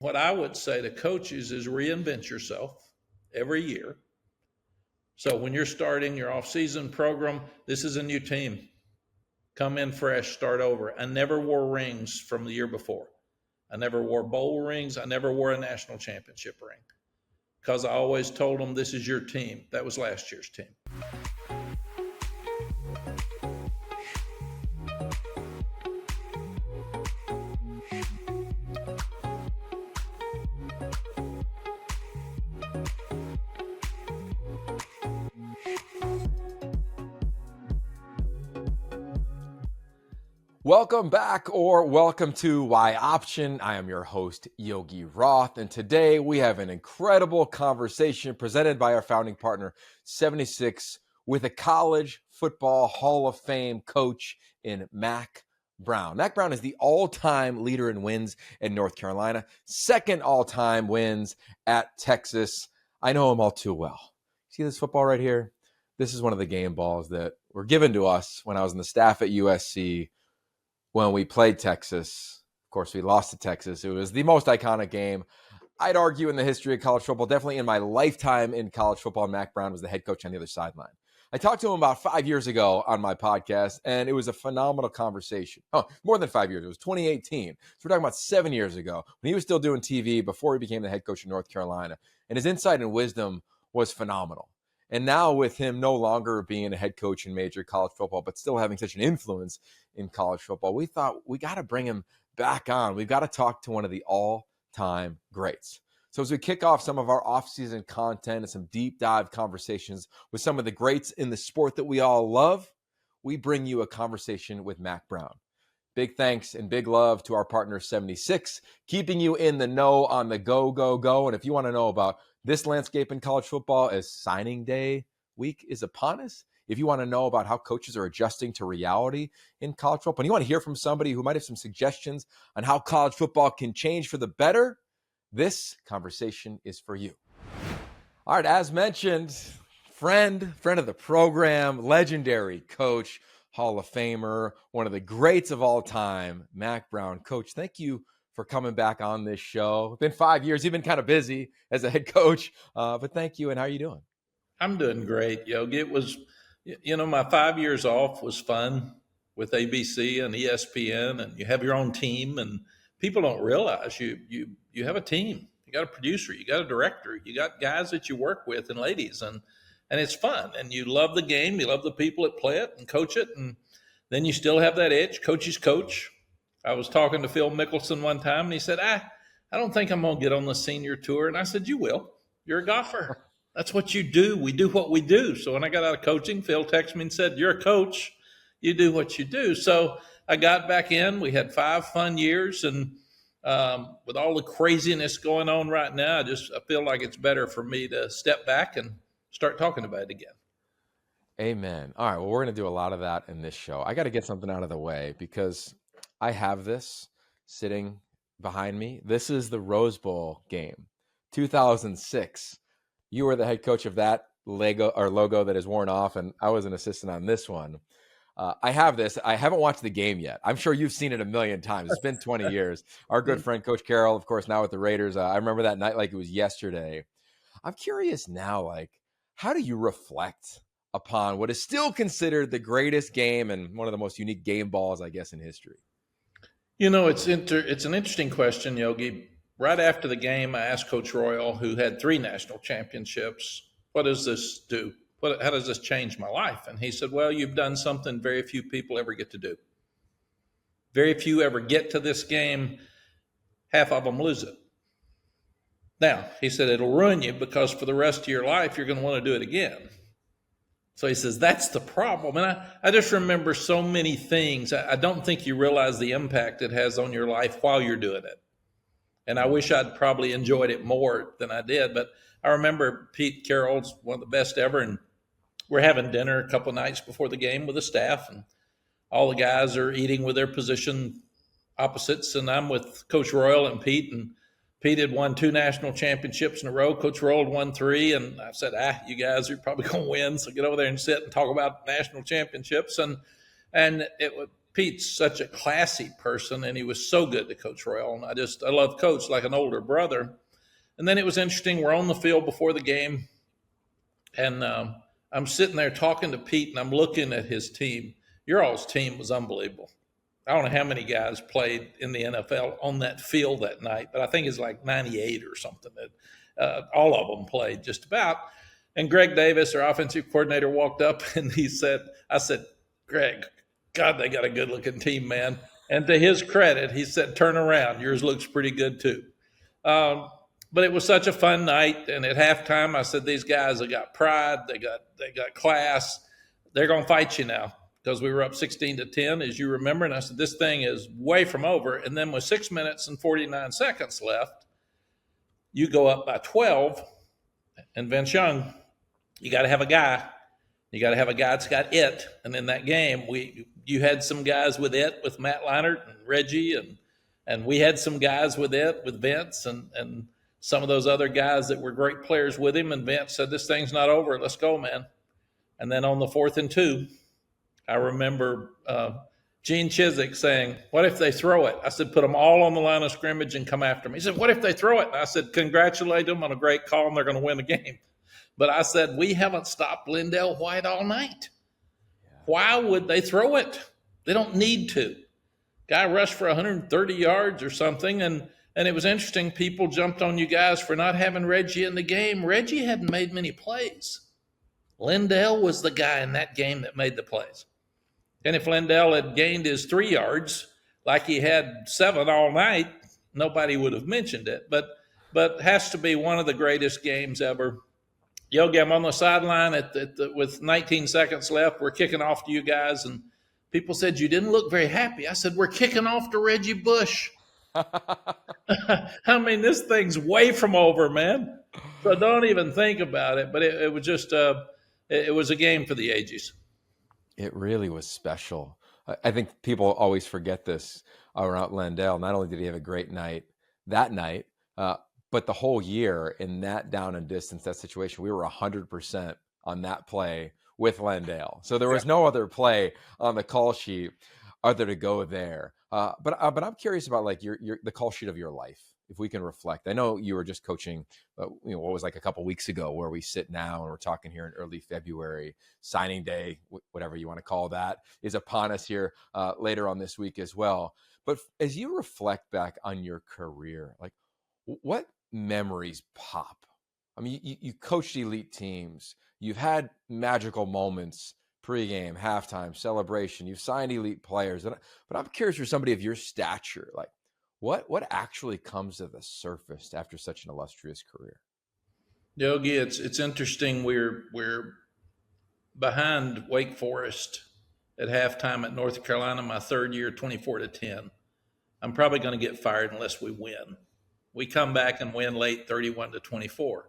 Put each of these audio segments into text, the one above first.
What I would say to coaches is reinvent yourself every year. So when you're starting your off-season program, this is a new team. Come in fresh, start over. I never wore rings from the year before. I never wore bowl rings. I never wore a national championship ring because I always told them this is your team. That was last year's team. Welcome back, or welcome to Y Option. I am your host, Yogi Roth, and today we have an incredible conversation presented by our founding partner, 76, with a college football Hall of Fame coach in Mack Brown. Mack Brown is the all-time leader in wins in North Carolina, second all-time wins at Texas. I know him all too well. See this football right here? This is one of the game balls that were given to us when I was on the staff at USC. When we played Texas. Of course, we lost to Texas. It was the most iconic game, I'd argue, in the history of college football. Definitely in my lifetime in college football, Mack Brown was the head coach on the other sideline. I talked to him about 5 years ago on my podcast, and it was a phenomenal conversation. Oh, more than 5 years. It was 2018. So we're talking about 7 years ago when he was still doing TV before he became the head coach of North Carolina. And his insight and wisdom was phenomenal. And now with him no longer being a head coach in major college football, but still having such an influence in college football, we thought we got to bring him back on. We've got to talk to one of the all-time greats. So as we kick off some of our off-season content and some deep dive conversations with some of the greats in the sport that we all love, we bring you a conversation with Mack Brown. Big thanks and big love to our partner 76, keeping you in the know on the go, go, go. And if you want to know about this landscape in college football as signing day week is upon us, if you want to know about how coaches are adjusting to reality in college football, and you want to hear from somebody who might have some suggestions on how college football can change for the better, this conversation is for you. All right, as mentioned, friend of the program, legendary coach, Hall of Famer, one of the greats of all time, Mack Brown. Coach, thank you for coming back on this show. It's been 5 years. You've been kind of busy as a head coach, but thank you. And how are you doing? I'm doing great, Yogi. It was, my 5 years off was fun with ABC and ESPN, and you have your own team, and people don't realize you have a team. You got a producer, you got a director, you got guys that you work with and ladies, and it's fun. And you love the game, you love the people that play it and coach it, and then you still have that edge, coach's coach. I was talking to Phil Mickelson one time, and he said, I don't think I'm going to get on the senior tour. And I said, you will. You're a golfer. That's what you do. We do what we do. So when I got out of coaching, Phil texted me and said, you're a coach. You do what you do. So I got back in. We had 5 fun years. And with all the craziness going on right now, I feel like it's better for me to step back and start talking about it again. Amen. All right. Well, we're going to do a lot of that in this show. I got to get something out of the way because I have this sitting behind me. This is the Rose Bowl game, 2006. You were the head coach of that logo that is worn off, and I was an assistant on this one. I have this. I haven't watched the game yet. I'm sure you've seen it a million times. It's been 20 years. Our good friend, Coach Carroll, of course, now with the Raiders. I remember that night like it was yesterday. I'm curious now, how do you reflect upon what is still considered the greatest game and one of the most unique game balls, I guess, in history? It's an interesting question, Yogi. Right after the game, I asked Coach Royal, who had 3 national championships, what does this do? How does this change my life? And he said, well, you've done something very few people ever get to do. Very few ever get to this game. Half of them lose it. Now, he said, it'll ruin you because for the rest of your life, you're going to want to do it again. So he says, that's the problem. And I just remember so many things. I don't think you realize the impact it has on your life while you're doing it. And I wish I'd probably enjoyed it more than I did. But I remember Pete Carroll's one of the best ever. And we're having dinner a couple of nights before the game with the staff. And all the guys are eating with their position opposites. And I'm with Coach Royal and Pete. And Pete had won 2 national championships in a row. Coach Royal had won 3. And I said, you guys are probably going to win. So get over there and sit and talk about national championships. And Pete's such a classy person, and he was so good to Coach Royal. And I love Coach like an older brother. And then it was interesting. We're on the field before the game, and I'm sitting there talking to Pete, and I'm looking at his team. Your all's team was unbelievable. I don't know how many guys played in the NFL on that field that night, but I think it's like 98 or something. All of them played just about. And Greg Davis, our offensive coordinator, walked up and I said, Greg, God, they got a good looking team, man. And to his credit, he said, turn around. Yours looks pretty good too. But it was such a fun night. And at halftime, I said, these guys have got pride. They got class. They're going to fight you now, because we were up 16-10, as you remember. And I said, this thing is way from over. And then with 6 minutes and 49 seconds left, you go up by 12. And Vince Young, you got to have a guy. You got to have a guy that's got it. And in that game, you had some guys with it, with Matt Leinart and Reggie, and we had some guys with it, with Vince and some of those other guys that were great players with him. And Vince said, this thing's not over. Let's go, man. And then on the 4th and 2, I remember Gene Chizik saying, what if they throw it? I said, put them all on the line of scrimmage and come after me. He said, what if they throw it? And I said, congratulate them on a great call, and they're going to win the game. But I said, we haven't stopped Lindell White all night. Why would they throw it? They don't need to. Guy rushed for 130 yards or something, and it was interesting. People jumped on you guys for not having Reggie in the game. Reggie hadn't made many plays. Lindell was the guy in that game that made the plays. And if Lindell had gained his 3 yards like he had 7 all night, nobody would have mentioned it. But has to be one of the greatest games ever. Yogi, I'm on the sideline with 19 seconds left. We're kicking off to you guys, and people said, you didn't look very happy. I said, we're kicking off to Reggie Bush. I mean, this thing's way from over, man. So don't even think about it. But it was just it was a game for the ages. It really was special. I think people always forget this around Lindell. Not only did he have a great night that night, but the whole year in that down and distance, that situation, we were 100% on that play with Lindell. So there was no other play on the call sheet other to go there. But I'm curious about like the call sheet of your life, if we can reflect. I know you were just coaching, what was like a couple weeks ago, where we sit now and we're talking here in early February. Signing day, whatever you want to call that, is upon us here later on this week as well. But as you reflect back on your career, like what memories pop? I mean, you coached elite teams. You've had magical moments, pregame, halftime, celebration. You've signed elite players. But I'm curious, for somebody of your stature, like what actually comes to the surface after such an illustrious career? Yogi, it's interesting. We're behind Wake Forest at halftime at North Carolina, my third year, 24-10. I'm probably going to get fired unless we win. We come back and win late, 31-24.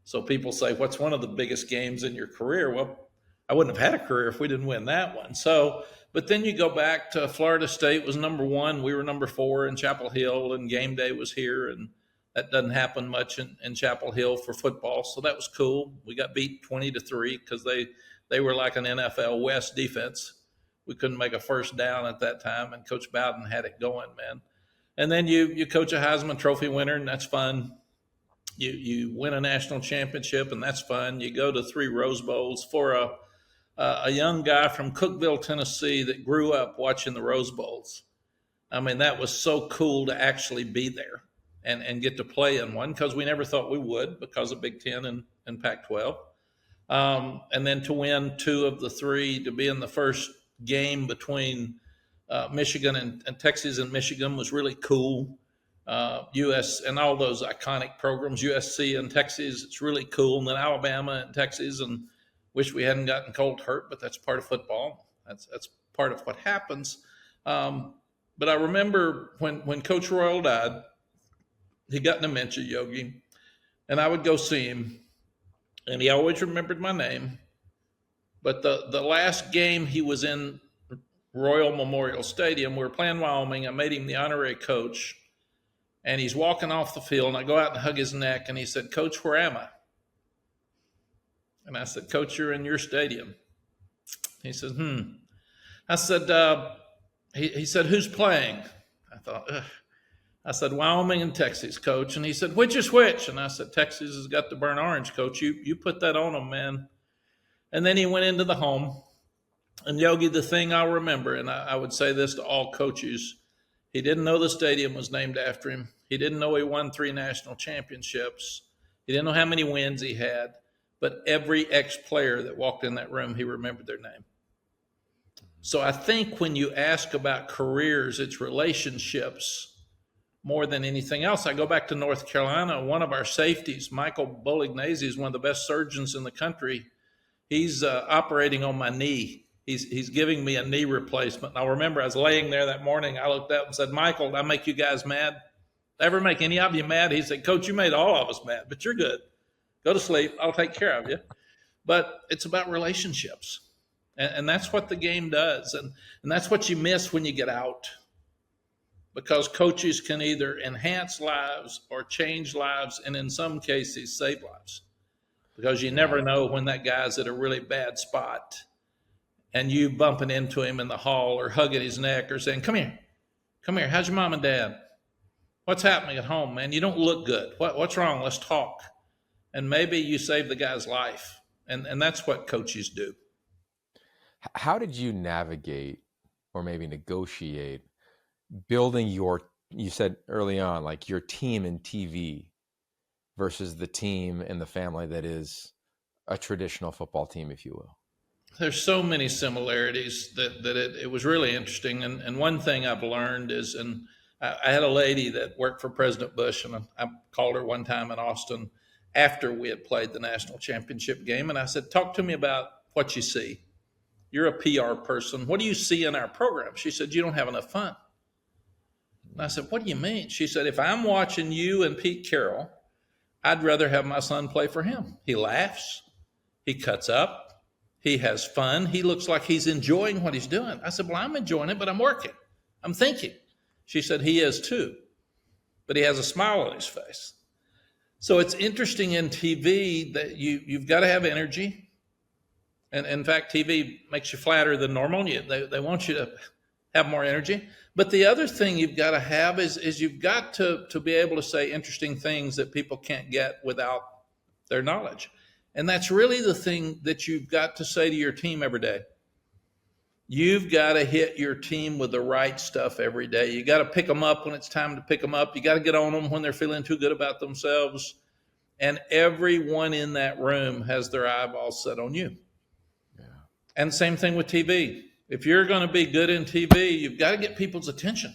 So people say, what's one of the biggest games in your career? Well, I wouldn't have had a career if we didn't win that one. So, but then you go back to Florida State was number 1. We were number 4 in Chapel Hill, and game day was here. And that doesn't happen much in Chapel Hill for football. So that was cool. We got beat 20-3 because they were like an NFL West defense. We couldn't make a first down at that time, and Coach Bowden had it going, man. And then you coach a Heisman Trophy winner, and that's fun. You win a national championship, and that's fun. You go to 3 Rose Bowls for a young guy from Cookeville, Tennessee, that grew up watching the Rose Bowls. I mean, that was so cool to actually be there and get to play in one, because we never thought we would because of Big Ten and Pac-12. And then to win 2 of the 3, to be in the first game between Michigan and Texas and Michigan was really cool. US and all those iconic programs, USC and Texas, it's really cool. And then Alabama and Texas, and wish we hadn't gotten cold hurt, but that's part of football. That's part of what happens. But I remember when Coach Royal died, he got dementia, Yogi, and I would go see him, and he always remembered my name. But the last game he was in Royal Memorial Stadium, we were playing Wyoming. I made him the honorary coach, and he's walking off the field, and I go out and hug his neck, and he said, Coach, where am I? And I said, Coach, you're in your stadium. He said, I said, he said, "Who's playing?" I thought, ugh. I said, "Wyoming and Texas, coach." And he said, "Which is which?" And I said, "Texas has got the burnt orange, coach. You put that on them, man." And then he went into the home. And Yogi, the thing I'll remember, and I would say this to all coaches, he didn't know the stadium was named after him. He didn't know he won 3 national championships. He didn't know how many wins he had. But every ex-player that walked in that room, he remembered their name. So I think when you ask about careers, it's relationships more than anything else. I go back to North Carolina. One of our safeties, Michael Bolognese, is one of the best surgeons in the country. He's operating on my knee. He's giving me a knee replacement. And I remember I was laying there that morning. I looked up and said, "Michael, did I make you guys mad? Did I ever make any of you mad?" He said, "Coach, you made all of us mad, but you're good. Go to sleep. I'll take care of you." But it's about relationships. And that's what the game does. And that's what you miss when you get out. Because coaches can either enhance lives or change lives, and in some cases, save lives. Because you never know when that guy's at a really bad spot and you bumping into him in the hall or hugging his neck or saying, "Come here, come here. How's your mom and dad? What's happening at home, man? You don't look good. What's wrong? Let's talk." And maybe you save the guy's life. And that's what coaches do. How did you navigate or maybe negotiate building you said early on, like your team in TV versus the team in the family that is a traditional football team, if you will? There's so many similarities that it was really interesting. And one thing I've learned is, and I had a lady that worked for President Bush, and I called her one time in Austin after we had played the national championship game. And I said, "Talk to me about what you see. You're a PR person. What do you see in our program?" She said, "You don't have enough fun." And I said, "What do you mean?" She said, "If I'm watching you and Pete Carroll, I'd rather have my son play for him. He laughs, he cuts up, he has fun, he looks like he's enjoying what he's doing." I said, "Well, I'm enjoying it, but I'm working. I'm thinking." She said, "He is too, but he has a smile on his face." So it's interesting in TV that you've got to have energy. And in fact, TV makes you flatter than normal. They want you to have more energy. But the other thing you've got to have is you've got to be able to say interesting things that people can't get without their knowledge. And that's really the thing that you've got to say to your team every day. You've got to hit your team with the right stuff every day. You got to pick them up when it's time to pick them up. You got to get on them when they're feeling too good about themselves. And everyone in that room has their eyeballs set on you. And same thing with TV. If you're going to be good in TV, you've got to get people's attention.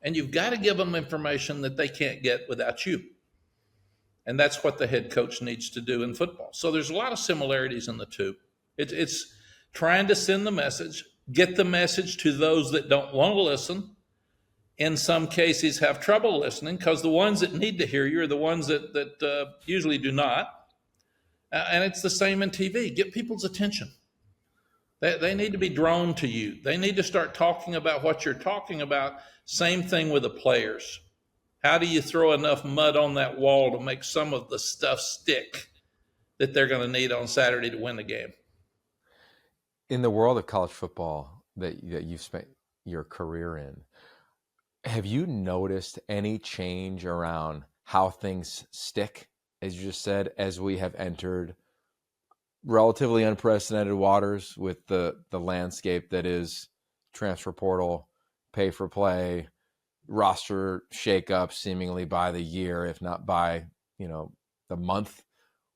And you've got to give them information that they can't get without you. And that's what the head coach needs to do in football. So there's a lot of similarities in the two. It's trying to send the message, get the message to those that don't want to listen. In some cases, have trouble listening because the ones that need to hear you are the ones that usually do not. And it's the same in TV. Get people's attention. They need to be drawn to you. They need to start talking about what you're talking about. Same thing with the players. How do you throw enough mud on that wall to make some of the stuff stick that they're going to need on Saturday to win the game? In the world of college football that you've spent your career in, have you noticed any change around how things stick, as you just said, as we have entered relatively unprecedented waters with the landscape that is transfer portal, pay for play, roster shakeup seemingly by the year, if not by, the month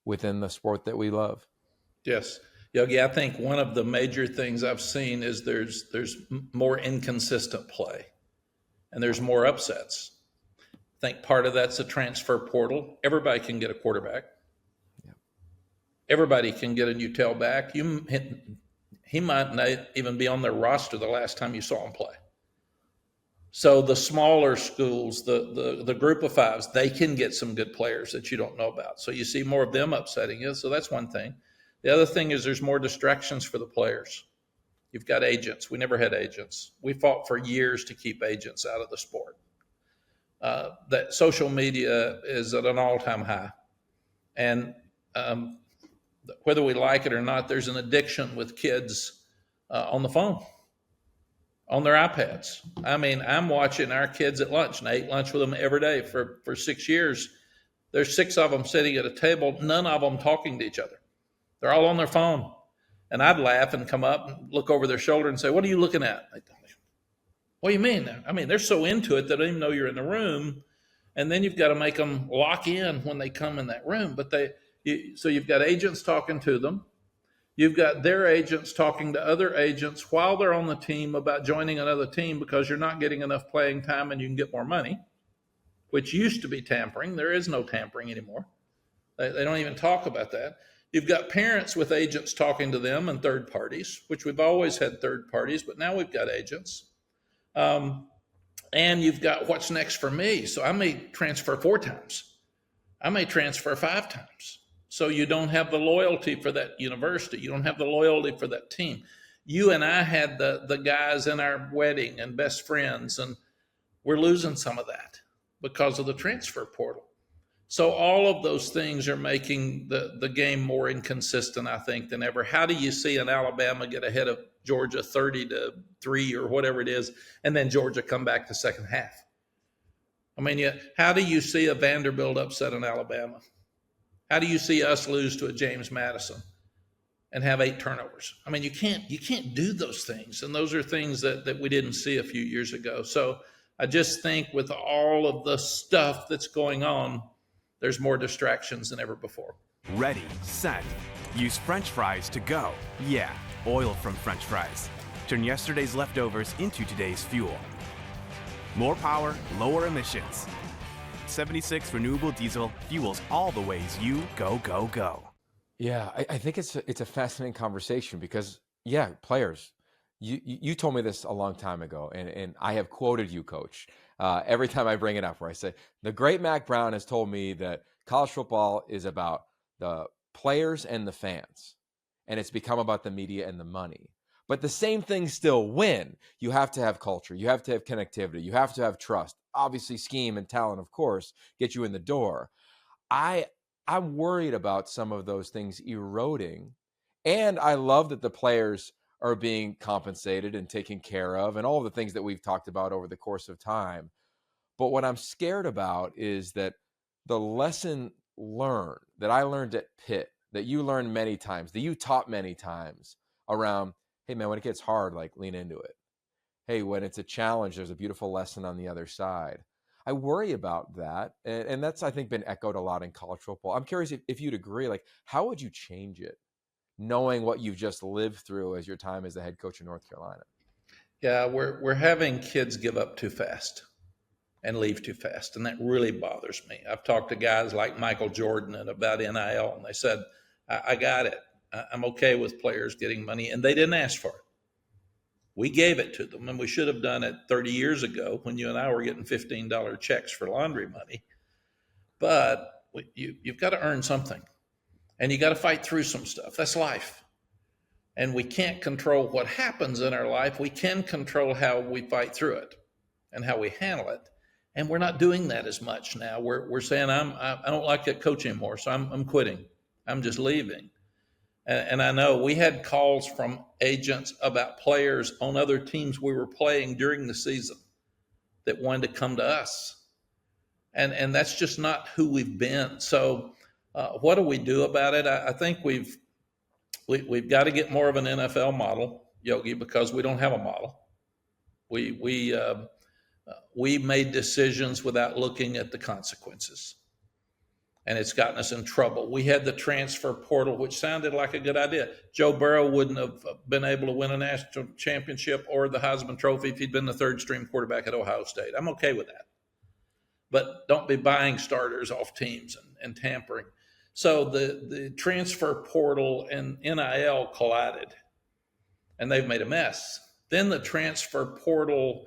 within the sport that we love? Yes. Yogi, I think one of the major things I've seen is there's more inconsistent play and there's more upsets. I think part of that's a transfer portal. Everybody can get a quarterback. Everybody can get a new tailback. He might not even be on their roster the last time you saw him play. So the smaller schools, the group of fives, they can get some good players that you don't know about. So you see more of them upsetting you. So that's one thing. The other thing is there's more distractions for the players. You've got agents. We never had agents. We fought for years to keep agents out of the sport. That social media is at an all-time high. And whether we like it or not, there's an addiction with kids on the phone. on their iPads. I mean, I'm watching our kids at lunch, and I ate lunch with them every day for 6 years. There's 6 of them sitting at a table, none of them talking to each other. They're all on their phone. And I'd laugh and come up and look over their shoulder and say, "What are you looking at?" What do you mean? I mean, they're so into it they don't even know you're in the room. And then you've got to make them lock in when they come in that room. But so you've got agents talking to them. You've got their agents talking to other agents while they're on the team about joining another team because you're not getting enough playing time and you can get more money, which used to be tampering. There is no tampering anymore. They don't even talk about that. You've got parents with agents talking to them and third parties, which we've always had third parties, but now we've got agents. And you've got what's next for me. So I may transfer 4 times. I may transfer 5 times. So you don't have the loyalty for that university. You don't have the loyalty for that team. You and I had the guys in our wedding and best friends, and we're losing some of that because of the transfer portal. So all of those things are making the game more inconsistent, I think, than ever. How do you see an Alabama get ahead of Georgia 30-3 or whatever it is, and then Georgia come back the second half? I mean, how do you see a Vanderbilt upset in Alabama? How do you see us lose to a James Madison and have 8 turnovers? I mean, you can't do those things, and those are things that we didn't see a few years ago. So I just think with all of the stuff that's going on, there's more distractions than ever before. Ready, set. Use French fries to go. Yeah, oil from French fries. Turn yesterday's leftovers into today's fuel. More power, lower emissions. 76 renewable diesel fuels all the ways you go, go, go. Yeah, I think it's a fascinating conversation because, yeah, players, you told me this a long time ago, and I have quoted you, Coach, every time I bring it up, where I say, the great Mack Brown has told me that college football is about the players and the fans, and it's become about the media and the money. But the same things still win. You have to have culture. You have to have connectivity. You have to have trust. Obviously, scheme and talent, of course, get you in the door. I'm worried about some of those things eroding. And I love that the players are being compensated and taken care of and all of the things that we've talked about over the course of time. But what I'm scared about is that the lesson learned that I learned at Pitt, that you learned many times, that you taught many times around, hey, man, when it gets hard, like lean into it. Hey, when it's a challenge, there's a beautiful lesson on the other side. I worry about that. And that's, I think, been echoed a lot in college football. I'm curious if you'd agree, like, how would you change it, knowing what you've just lived through as your time as the head coach in North Carolina? Yeah, we're having kids give up too fast and leave too fast, and that really bothers me. I've talked to guys like Michael Jordan and about NIL, and they said, I got it. I'm okay with players getting money, and they didn't ask for it. We gave it to them, and we should have done it 30 years ago when you and I were getting $15 checks for laundry money. But you've got to earn something, and you got to fight through some stuff. That's life. And we can't control what happens in our life. We can control how we fight through it and how we handle it. And we're not doing that as much now. We're saying, I don't like that coach anymore, so I'm quitting. I'm just leaving. And I know we had calls from agents about players on other teams we were playing during the season that wanted to come to us. And that's just not who we've been. So what do we do about it? I think we've got to get more of an NFL model, Yogi, because we don't have a model. We made decisions without looking at the consequences, and it's gotten us in trouble. We had the transfer portal, which sounded like a good idea. Joe Burrow wouldn't have been able to win a national championship or the Heisman Trophy if he'd been the third-string quarterback at Ohio State. I'm okay with that. But don't be buying starters off teams and tampering. So the transfer portal and NIL collided, and they've made a mess. Then the transfer portal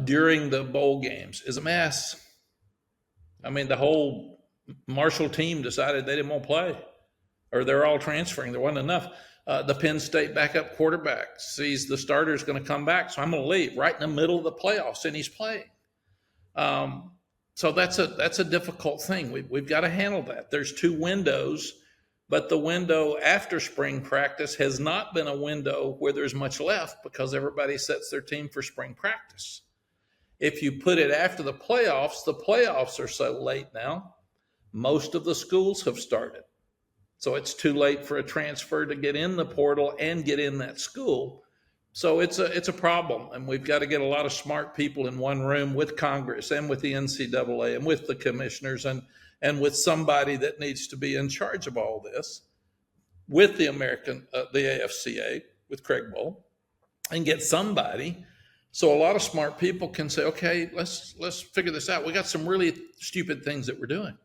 during the bowl games is a mess. I mean, the whole Marshall team decided they didn't want to play, or they're all transferring. There wasn't enough. The Penn State backup quarterback sees the starter's going to come back, so I'm going to leave right in the middle of the playoffs, and he's playing. So that's a difficult thing. We've got to handle that. There's 2 windows But the window after spring practice has not been a window where there's much left because everybody sets their team for spring practice. If you put it after the playoffs are so late now. Most of the schools have started. So it's too late for a transfer to get in the portal and get in that school. So it's a problem, and we've got to get a lot of smart people in one room with Congress and with the NCAA and with the commissioners and with somebody that needs to be in charge of all this, with the AFCA, with Craig Bowl, and get somebody. So a lot of smart people can say, okay, let's figure this out. We got some really stupid things that we're doing.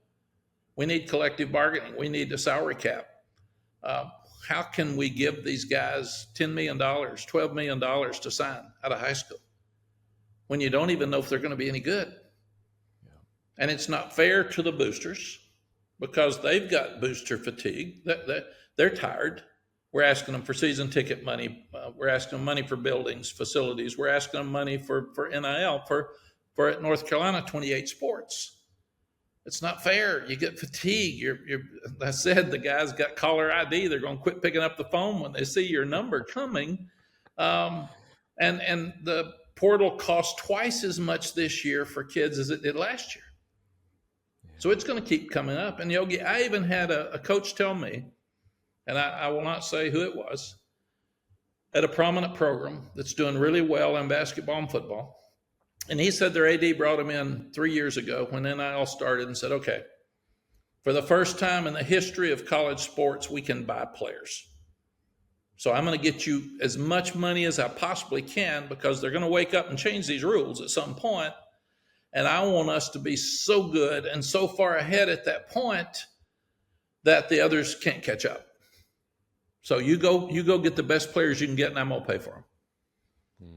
We need collective bargaining. We need a salary cap. How can we give these guys $10 million, $12 million to sign out of high school when you don't even know if they're going to be any good? Yeah. And it's not fair to the boosters because they've got booster fatigue. They're tired. We're asking them for season ticket money. We're asking them money for buildings, facilities. We're asking them money for NIL, for at North Carolina, 28 sports. It's not fair. You get fatigue. I said the guys got caller ID. They're going to quit picking up the phone when they see your number coming. And the portal costs twice as much this year for kids as it did last year. So it's going to keep coming up. And Yogi, I even had a coach tell me, and I will not say who it was, at a prominent program that's doing really well in basketball and football. And he said their AD brought him in 3 years ago when NIL started and said, okay, for the first time in the history of college sports, we can buy players. So I'm going to get you as much money as I possibly can because they're going to wake up and change these rules at some point. And I want us to be so good and so far ahead at that point that the others can't catch up. So you go get the best players you can get and I'm going to pay for them.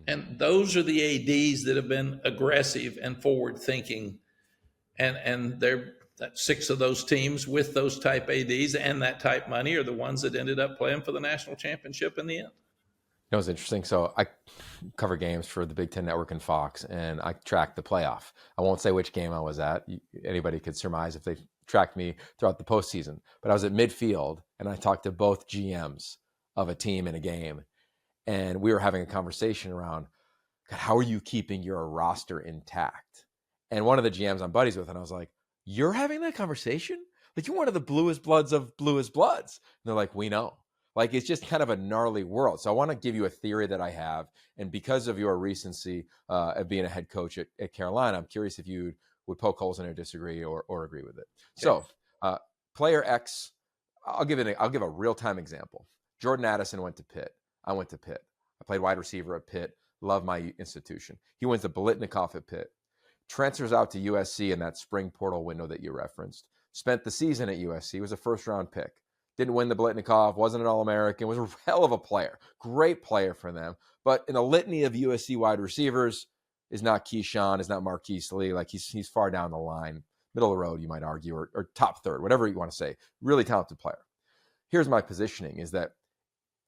And those are the ADs that have been aggressive and forward thinking. And they're 6 of those teams with those type ADs and that type money are the ones that ended up playing for the national championship in the end. It was interesting. So I cover games for the Big Ten Network and Fox, and I tracked the playoff. I won't say which game I was at. Anybody could surmise if they tracked me throughout the postseason. But I was at midfield, and I talked to both GMs of a team in a game. And we were having a conversation around, God, how are you keeping your roster intact? And one of the GMs I'm buddies with, and I was like, you're having that conversation? Like, you're one of the bluest bloods of bluest bloods. And they're like, we know. Like, it's just kind of a gnarly world. So I want to give you a theory that I have. And because of your recency of being a head coach at Carolina, I'm curious if you would poke holes in it or disagree or agree with it. Okay. So player X, I'll give a real-time example. Jordan Addison went to Pitt. I went to Pitt. I played wide receiver at Pitt. Love my institution. He went to Biletnikoff at Pitt. Transfers out to USC in that spring portal window that you referenced. Spent the season at USC. Was a first-round pick. Didn't win the Biletnikoff. Wasn't an All-American. Was a hell of a player. Great player for them. But in a litany of USC wide receivers, is not Keyshawn, is not Marquise Lee. Like he's far down the line. Middle of the road, you might argue, or top third, whatever you want to say. Really talented player. Here's my positioning is that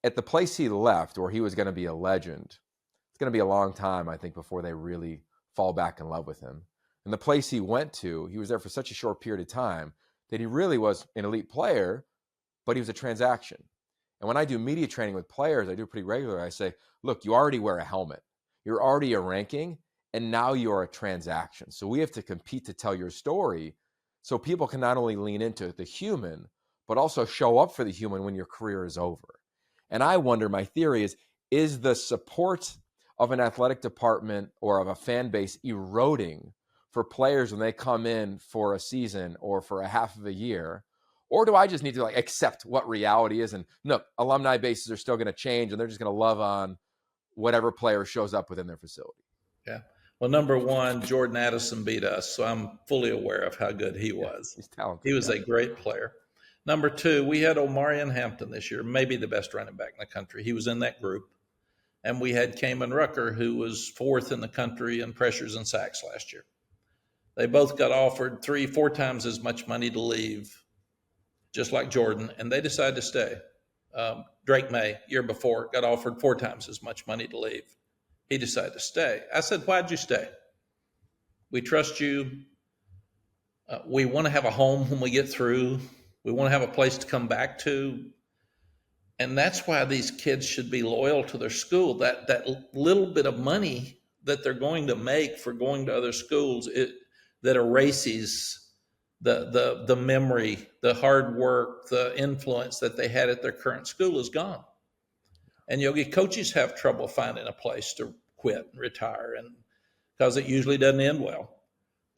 at the place he left, where he was going to be a legend, it's going to be a long time, I think, before they really fall back in love with him. And the place he went to, he was there for such a short period of time that he really was an elite player, but he was a transaction. And when I do media training with players, I do pretty regularly, I say, look, you already wear a helmet. You're already a ranking, and now you're a transaction. So we have to compete to tell your story so people can not only lean into the human, but also show up for the human when your career is over. And I wonder, my theory is the support of an athletic department or of a fan base eroding for players when they come in for a season or for a half of a year? Or do I just need to accept what reality is? And no, alumni bases are still going to change and they're just going to love on whatever player shows up within their facility. Yeah. Well, number one, Jordan Addison beat us. So I'm fully aware of how good he was. He's talented. He was a great player. Number two, we had Omarion Hampton this year, maybe the best running back in the country. He was in that group. And we had Kamen Rucker, who was 4th in the country in pressures and sacks last year. They both got offered 3-4 times as much money to leave, just like Jordan, and they decided to stay. Drake May, year before, got offered 4 times as much money to leave. He decided to stay. I said, why'd you stay? We trust you. We want to have a home when we get through. We want to have a place to come back to. And that's why these kids should be loyal to their school. That little bit of money that they're going to make for going to other schools, that erases the memory, the hard work, the influence that they had at their current school is gone. And Yogi, coaches have trouble finding a place to quit and retire, and because it usually doesn't end well.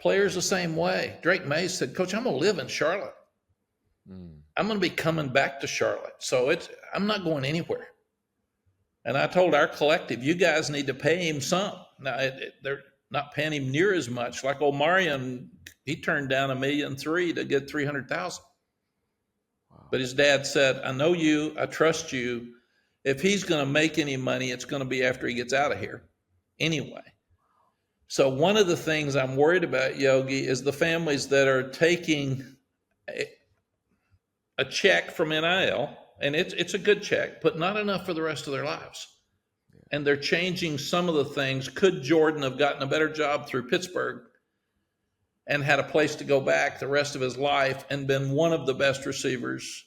Players the same way. Drake Mays said, Coach, I'm going to live in Charlotte. I'm going to be coming back to Charlotte. So I'm not going anywhere. And I told our collective, you guys need to pay him some. Now, they're not paying him near as much. Like Omarion, he turned down $1.3 million to get $300,000. Wow. But his dad said, I know you, I trust you. If he's going to make any money, it's going to be after he gets out of here anyway. So one of the things I'm worried about, Yogi, is the families that are taking a check from NIL, and it's a good check, but not enough for the rest of their lives. Yeah. And they're changing some of the things. Could Jordan have gotten a better job through Pittsburgh and had a place to go back the rest of his life and been one of the best receivers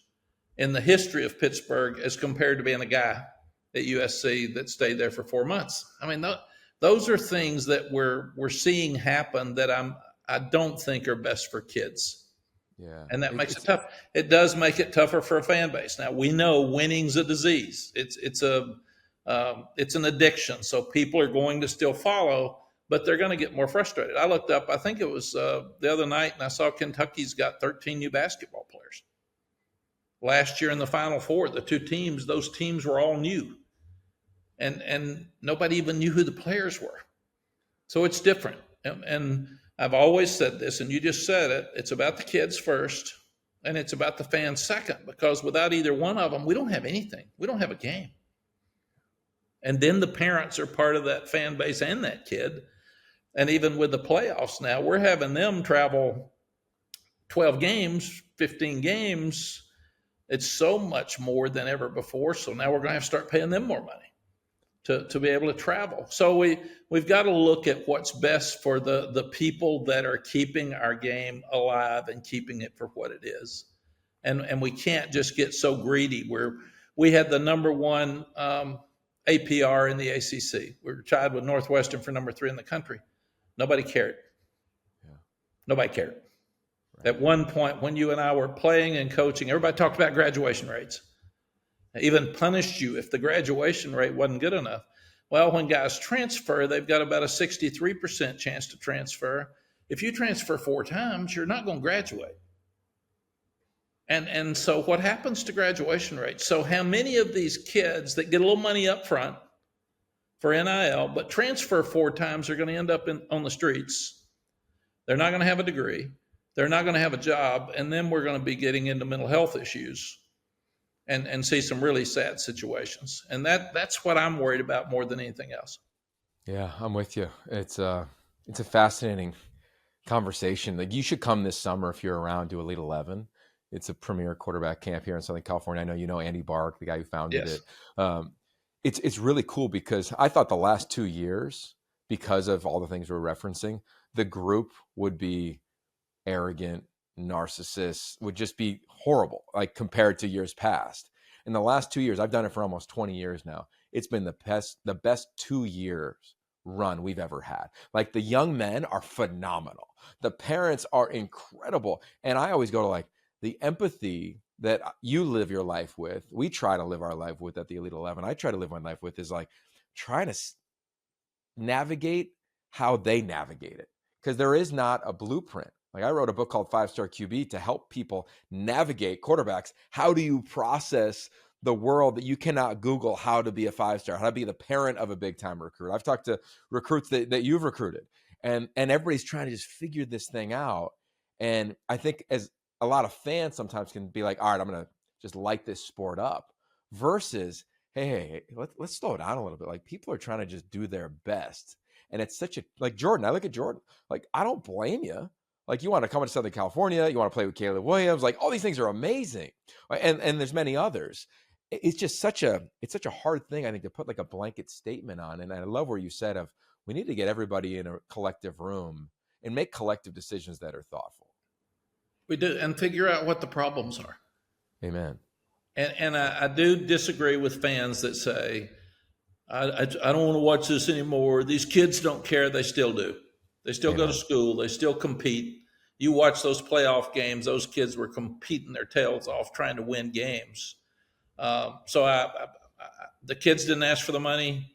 in the history of Pittsburgh as compared to being a guy at USC that stayed there for 4 months? I mean, those are things that we're seeing happen that I don't think are best for kids. Yeah. And that makes it tough. It does make it tougher for a fan base. Now, we know winning's a disease. It's an addiction. So people are going to still follow, but they're going to get more frustrated. I looked up, I think it was the other night, and I saw Kentucky's got 13 new basketball players. Last year in the Final Four, the two teams, those teams were all new. And nobody even knew who the players were. So it's different. And I've always said this, and you just said it, it's about the kids first, and it's about the fans second, because without either one of them, we don't have anything. We don't have a game. And then the parents are part of that fan base and that kid. And even with the playoffs now, we're having them travel 12 games, 15 games. It's so much more than ever before. So now we're going to have to start paying them more money to be able to travel. So we've got to look at what's best for the people that are keeping our game alive and keeping it for what it is. And we can't just get so greedy where we had the number one APR in the ACC. We were tied with Northwestern for number 3 in the country. Nobody cared. Yeah. Nobody cared. Right. At one point when you and I were playing and coaching, everybody talked about graduation rates. Even punished you if the graduation rate wasn't good enough. Well, when guys transfer, they've got about a 63% chance to transfer. If you transfer 4 times, you're not going to graduate. And so what happens to graduation rates? So how many of these kids that get a little money up front for NIL, but transfer 4 times are going to end up on the streets? They're not going to have a degree. They're not going to have a job. And then we're going to be getting into mental health issues. And see some really sad situations. And that's what I'm worried about more than anything else. Yeah, I'm with you. It's a fascinating conversation. Like, you should come this summer if you're around to Elite 11. It's a premier quarterback camp here in Southern California. I know you know Andy Bark, the guy who founded it. It's really cool because I thought the last 2 years, because of all the things we're referencing, the group would be arrogant, narcissists, would just be horrible, like compared to years past. In the last 2 years, I've done it for almost 20 years now. It's been the best 2 years run we've ever had. Like, the young men are phenomenal. The parents are incredible. And I always go to, like, the empathy that you live your life with, we try to live our life with at the Elite 11. I try to live my life with is like trying to navigate how they navigate it. Because there is not a blueprint. Like, I wrote a book called 5-Star QB to help people navigate quarterbacks. How do you process the world that you cannot Google how to be a 5-star, how to be the parent of a big time recruit? I've talked to recruits that you've recruited, and everybody's trying to just figure this thing out. And I think as a lot of fans sometimes can be like, all right, I'm going to just light this sport up, versus, hey, let's slow it down a little bit. Like, people are trying to just do their best. And it's such a, like Jordan, I look at Jordan, like, I don't blame you. Like, you want to come to Southern California, you want to play with Caleb Williams, like, all these things are amazing. And there's many others. It's just such a hard thing, I think, to put like a blanket statement on. And I love where you said of, we need to get everybody in a collective room and make collective decisions that are thoughtful. We do, and figure out what the problems are. Amen. And I do disagree with fans that say, I don't want to watch this anymore. These kids don't care. They still do. They still go to school. They still compete. You watch those playoff games, those kids were competing their tails off trying to win games. So the kids didn't ask for the money.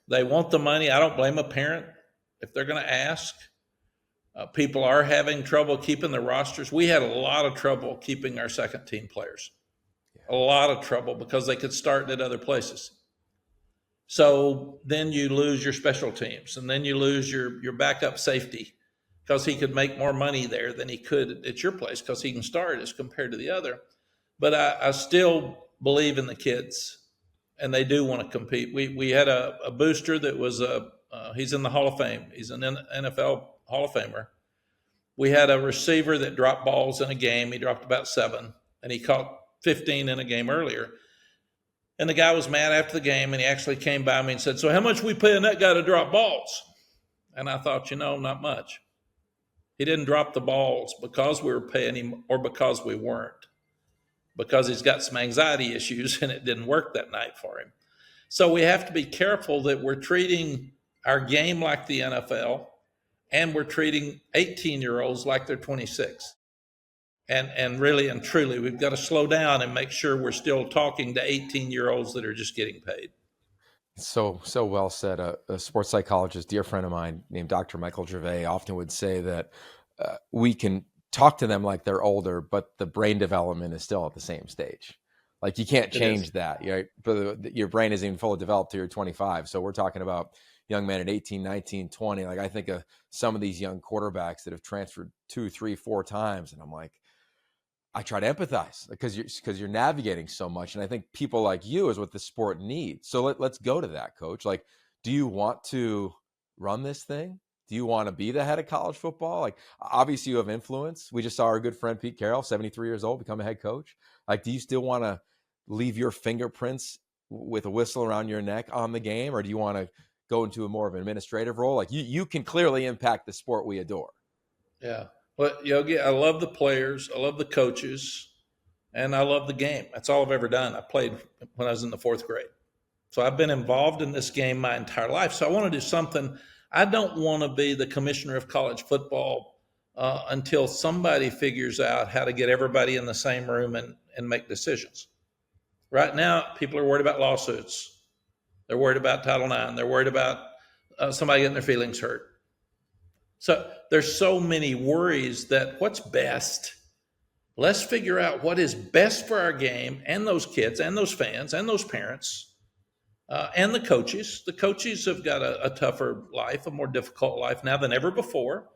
They want the money. I don't blame a parent if they're going to ask. People are having trouble keeping the rosters. We had a lot of trouble keeping our second team players. A lot of trouble because they could start at other places. So then you lose your special teams, and then you lose your backup safety because he could make more money there than he could at your place because he can start as compared to the other. But I still believe in the kids, and they do want to compete. We had a booster that was he's in the Hall of Fame. He's an NFL Hall of Famer. We had a receiver that dropped balls in a game. He dropped about 7, and he caught 15 in a game earlier. And the guy was mad after the game, and he actually came by me and said, so how much we paying that guy to drop balls? And I thought, not much. He didn't drop the balls because we were paying him or because we weren't. Because he's got some anxiety issues, and it didn't work that night for him. So we have to be careful that we're treating our game like the NFL, and we're treating 18-year-olds like they're 26. And really and truly, we've got to slow down and make sure we're still talking to 18-year-olds that are just getting paid. So well said. A sports psychologist, dear friend of mine named Dr. Michael Gervais, often would say that we can talk to them like they're older, but the brain development is still at the same stage. Like you can't change that, right? But your brain isn't even fully developed till you're 25. So we're talking about young men at 18, 19, 20. Like I think of some of these young quarterbacks that have transferred 2, 3, 4 times. And I'm like, I try to empathize because you're navigating so much. And I think people like you is what the sport needs. So let's go to that, Coach. Like, do you want to run this thing? Do you want to be the head of college football? Like, obviously you have influence. We just saw our good friend Pete Carroll, 73 years old, become a head coach. Like, do you still want to leave your fingerprints with a whistle around your neck on the game? Or do you want to go into a more of an administrative role? Like you can clearly impact the sport we adore. Yeah. Well, Yogi, I love the players. I love the coaches. And I love the game. That's all I've ever done. I played when I was in the 4th grade. So I've been involved in this game my entire life. So I want to do something. I don't want to be the commissioner of college football until somebody figures out how to get everybody in the same room and make decisions. Right now, people are worried about lawsuits. They're worried about Title IX. They're worried about somebody getting their feelings hurt. So there's so many worries that what's best? Let's figure out what is best for our game and those kids and those fans and those parents and the coaches. The coaches have got a tougher life, a more difficult life now than ever before.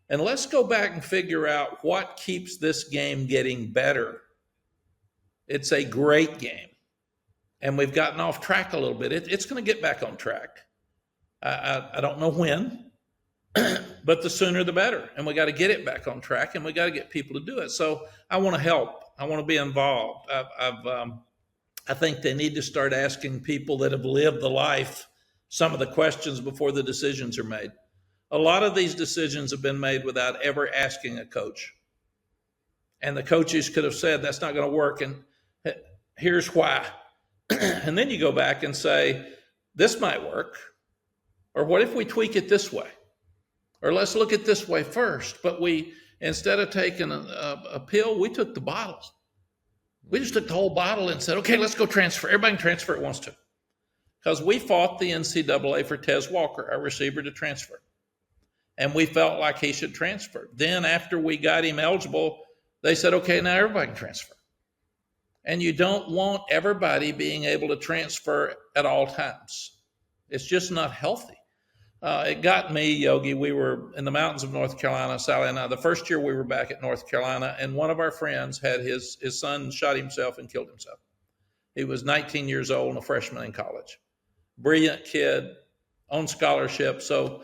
And let's go back and figure out what keeps this game getting better. It's a great game. And we've gotten off track a little bit. It's going to get back on track. I don't know when. But the sooner the better. And we got to get it back on track, and we got to get people to do it. So I want to help. I want to be involved. I think they need to start asking people that have lived the life some of the questions before the decisions are made. A lot of these decisions have been made without ever asking a coach. And the coaches could have said, that's not going to work, and here's why. And then you go back and say, this might work. Or what if we tweak it this way? Or let's look at this way first. But we, instead of taking a pill, we took the bottle. We just took the whole bottle and said, okay, let's go transfer. Everybody can transfer it wants to. Because we fought the NCAA for Tez Walker, our receiver, to transfer. And we felt like he should transfer. Then after we got him eligible, they said, okay, now everybody can transfer. And you don't want everybody being able to transfer at all times. It's just not healthy. It got me, Yogi. We were in the mountains of North Carolina, Sally and I. The first year we were back at North Carolina, and one of our friends had his son shot himself and killed himself. He was 19 years old and a freshman in college. Brilliant kid, on scholarship. So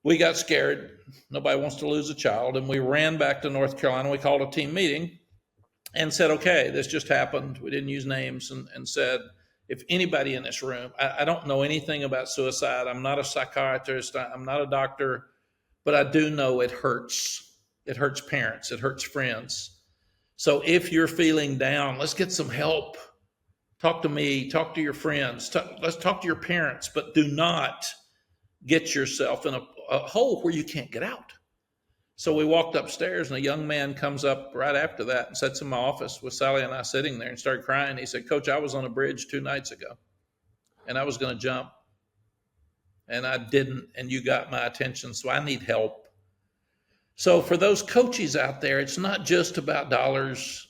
we got scared. Nobody wants to lose a child. And we ran back to North Carolina. We called a team meeting and said, okay, this just happened. We didn't use names, and said, if anybody in this room, I don't know anything about suicide. I'm not a psychiatrist. I'm not a doctor, but I do know it hurts. It hurts parents. It hurts friends. So if you're feeling down, let's get some help. Talk to me. Talk to your friends. Let's talk to your parents, but do not get yourself in a hole where you can't get out. So we walked upstairs, and a young man comes up right after that and sits in my office with Sally and I sitting there and started crying. He said, Coach, I was on a bridge 2 nights ago, and I was going to jump, and I didn't, and you got my attention, so I need help. So for those coaches out there, it's not just about dollars.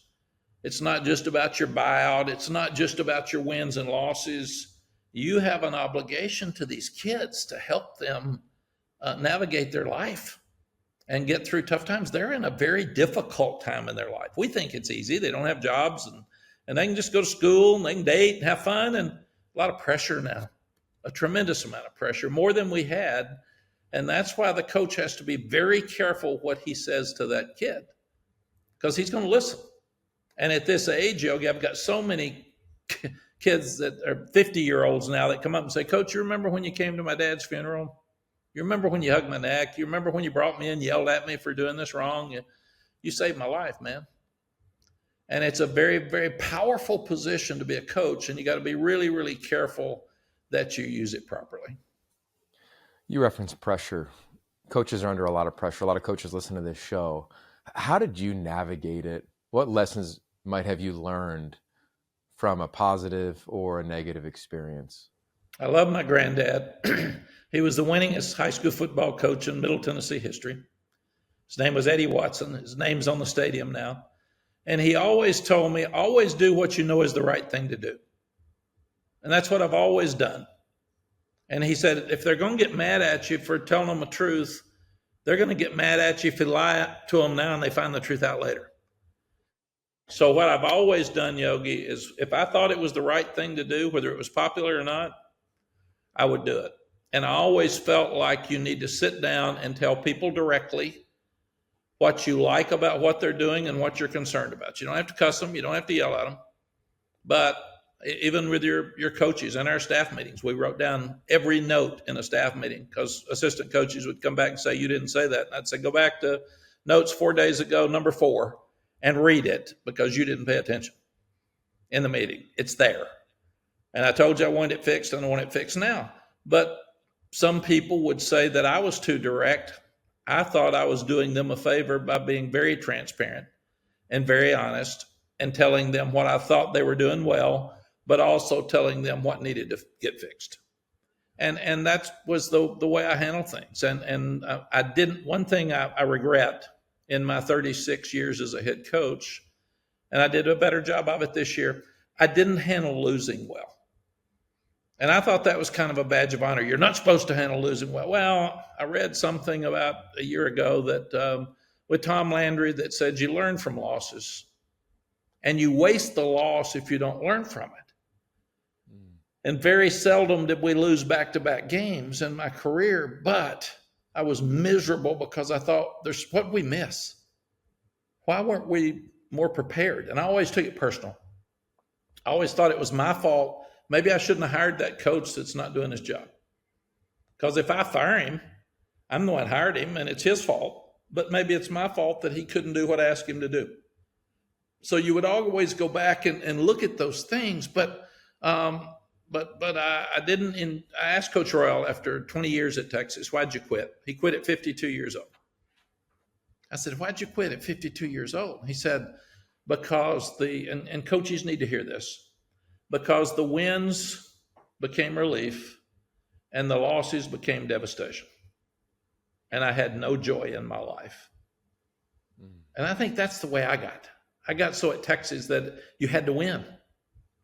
It's not just about your buyout. It's not just about your wins and losses. You have an obligation to these kids to help them navigate their life and get through tough times. They're in a very difficult time in their life. We think it's easy. They don't have jobs, and they can just go to school and they can date and have fun, and a lot of pressure now, a tremendous amount of pressure, more than we had. And that's why the coach has to be very careful what he says to that kid, because he's going to listen. And at this age, Yogi, I've got so many kids that are 50-year-olds now that come up and say, Coach, you remember when you came to my dad's funeral? You remember when you hugged my neck? You remember when you brought me in, yelled at me for doing this wrong? You saved my life, man. And it's a very, very powerful position to be a coach, and you got to be really, really careful that you use it properly. You reference pressure. Coaches are under a lot of pressure. A lot of coaches listen to this show. How did you navigate it? What lessons might have you learned from a positive or a negative experience? I love my granddad. He was the winningest high school football coach in Middle Tennessee history. His name was Eddie Watson. His name's on the stadium now. And he always told me, always do what you know is the right thing to do. And that's what I've always done. And he said, if they're going to get mad at you for telling them the truth, they're going to get mad at you if you lie to them now and they find the truth out later. So what I've always done, Yogi, is if I thought it was the right thing to do, whether it was popular or not, I would do it. And I always felt like you need to sit down and tell people directly what you like about what they're doing and what you're concerned about. You don't have to cuss them. You don't have to yell at them. But even with your coaches and our staff meetings, we wrote down every note in a staff meeting, because assistant coaches would come back and say, you didn't say that. And I'd say, go back to notes 4 days ago, number 4, and read it, because you didn't pay attention in the meeting. It's there. And I told you I wanted it fixed, and I want it fixed now. But some people would say that I was too direct. I thought I was doing them a favor by being very transparent and very honest and telling them what I thought they were doing well, but also telling them what needed to get fixed. And that was the way I handled things. And I didn't, one thing I regret in my 36 years as a head coach, and I did a better job of it this year, I didn't handle losing well. And I thought that was kind of a badge of honor. You're not supposed to handle losing well. Well, I read something about a year ago that with Tom Landry that said you learn from losses, and you waste the loss if you don't learn from it. And very seldom did we lose back-to-back games in my career, but I was miserable because I thought, what did we miss? Why weren't we more prepared? And I always took it personal. I always thought it was my fault. Maybe I shouldn't have hired that coach that's not doing his job. Because if I fire him, I'm the one who hired him, and it's his fault. But maybe it's my fault that he couldn't do what I asked him to do. So you would always go back and look at those things. But I didn't. I asked Coach Royal after 20 years at Texas, why'd you quit? He quit at 52 years old. I said, why'd you quit at 52 years old? He said, because and coaches need to hear this, because the wins became relief and the losses became devastation. And I had no joy in my life. And I think that's the way I got. I got so at Texas that you had to win,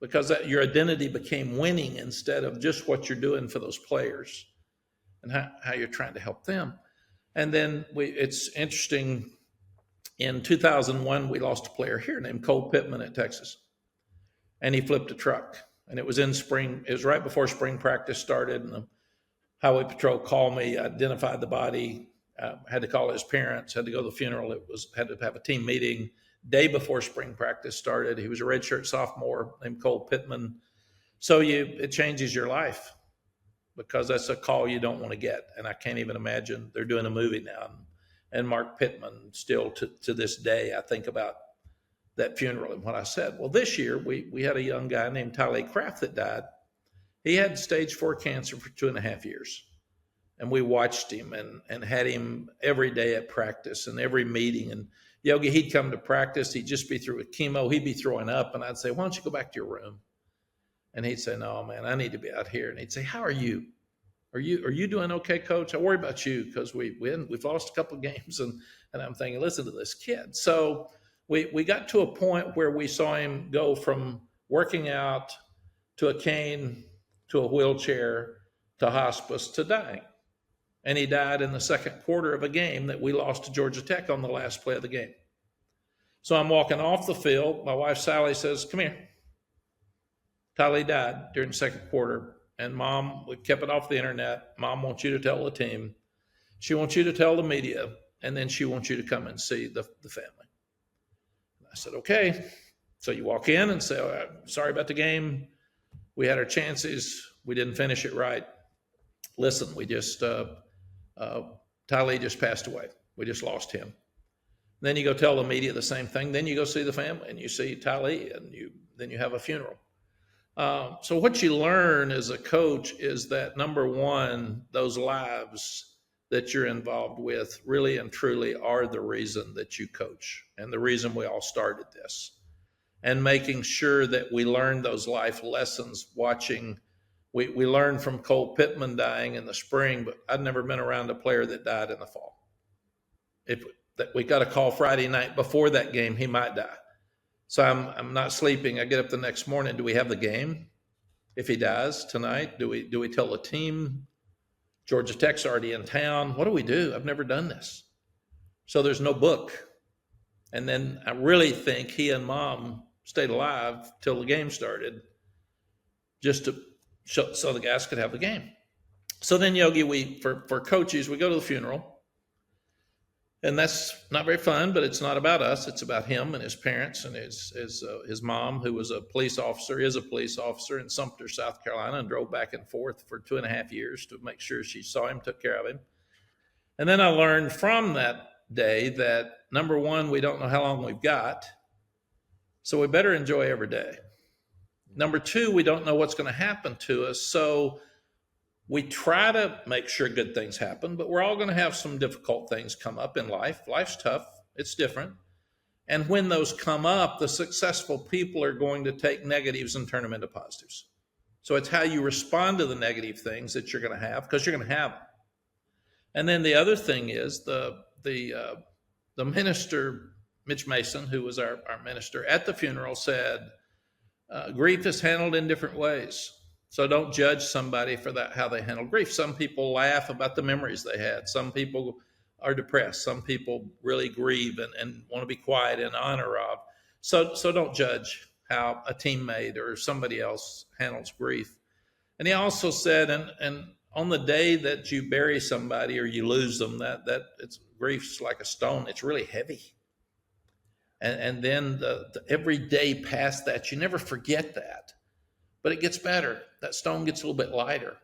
because your identity became winning instead of just what you're doing for those players and how you're trying to help them. And then it's interesting, in 2001, we lost a player here named Cole Pittman at Texas. And he flipped a truck. And it was in spring. It was right before spring practice started. And the highway patrol called me, identified the body, had to call his parents, had to go to the funeral. Had to have a team meeting. Day before spring practice started. He was a redshirt sophomore named Cole Pittman. So it changes your life, because that's a call you don't want to get. And I can't even imagine, they're doing a movie now. And Mark Pittman, still to this day, I think about that funeral and what I said. Well, this year we had a young guy named Tylee Kraft that died. He had stage 4 cancer for 2.5 years. And we watched him and had him every day at practice and every meeting. And Yogi, he'd come to practice. He'd just be through with chemo. He'd be throwing up. And I'd say, why don't you go back to your room? And he'd say, no, man, I need to be out here. And he'd say, how are you? Are you doing okay, coach? I worry about you because we've lost a couple of games. And I'm thinking, listen to this kid. So we got to a point where we saw him go from working out to a cane to a wheelchair to hospice to dying. And he died in the second quarter of a game that we lost to Georgia Tech on the last play of the game. So I'm walking off the field. My wife, Sally, says, come here. Tylee died during the second quarter. And Mom, we kept it off the internet. Mom wants you to tell the team. She wants you to tell the media. And then she wants you to come and see the family. And I said, okay. So you walk in and say, oh, sorry about the game. We had our chances. We didn't finish it right. Listen, we just... Tylee just passed away. We just lost him. Then you go tell the media the same thing. Then you go see the family and you see Tylee and then you have a funeral. So what you learn as a coach is that, number one, those lives that you're involved with really and truly are the reason that you coach and the reason we all started this. And making sure that we learn those life lessons watching. We learned from Cole Pittman dying in the spring, but I'd never been around a player that died in the fall. We got a call Friday night before that game, he might die. So I'm not sleeping. I get up the next morning. Do we have the game? If he dies tonight, do we tell the team? Georgia Tech's already in town. What do we do? I've never done this. So there's no book. And then I really think he and Mom stayed alive till the game started, just to so the guys could have the game. So then, Yogi, for coaches, we go to the funeral. And that's not very fun, but it's not about us. It's about him and his parents and his mom, who was is a police officer in Sumter, South Carolina, and drove back and forth for 2.5 years to make sure she saw him, took care of him. And then I learned from that day that, number one, we don't know how long we've got, so we better enjoy every day. Number two, we don't know what's going to happen to us, so we try to make sure good things happen, but we're all going to have some difficult things come up in life. Life's tough. It's different. And when those come up, the successful people are going to take negatives and turn them into positives. So it's how you respond to the negative things that you're going to have, because you're going to have them. And then the other thing is the minister, Mitch Mason, who was our minister at the funeral, said, grief is handled in different ways. So don't judge somebody for that, how they handle grief. Some people laugh about the memories they had. Some people are depressed. Some people really grieve and want to be quiet in honor of. So don't judge how a teammate or somebody else handles grief. And he also said, and on the day that you bury somebody or you lose them, that it's grief's like a stone. It's really heavy. And then every day past that, you never forget that. But it gets better. That stone gets a little bit lighter.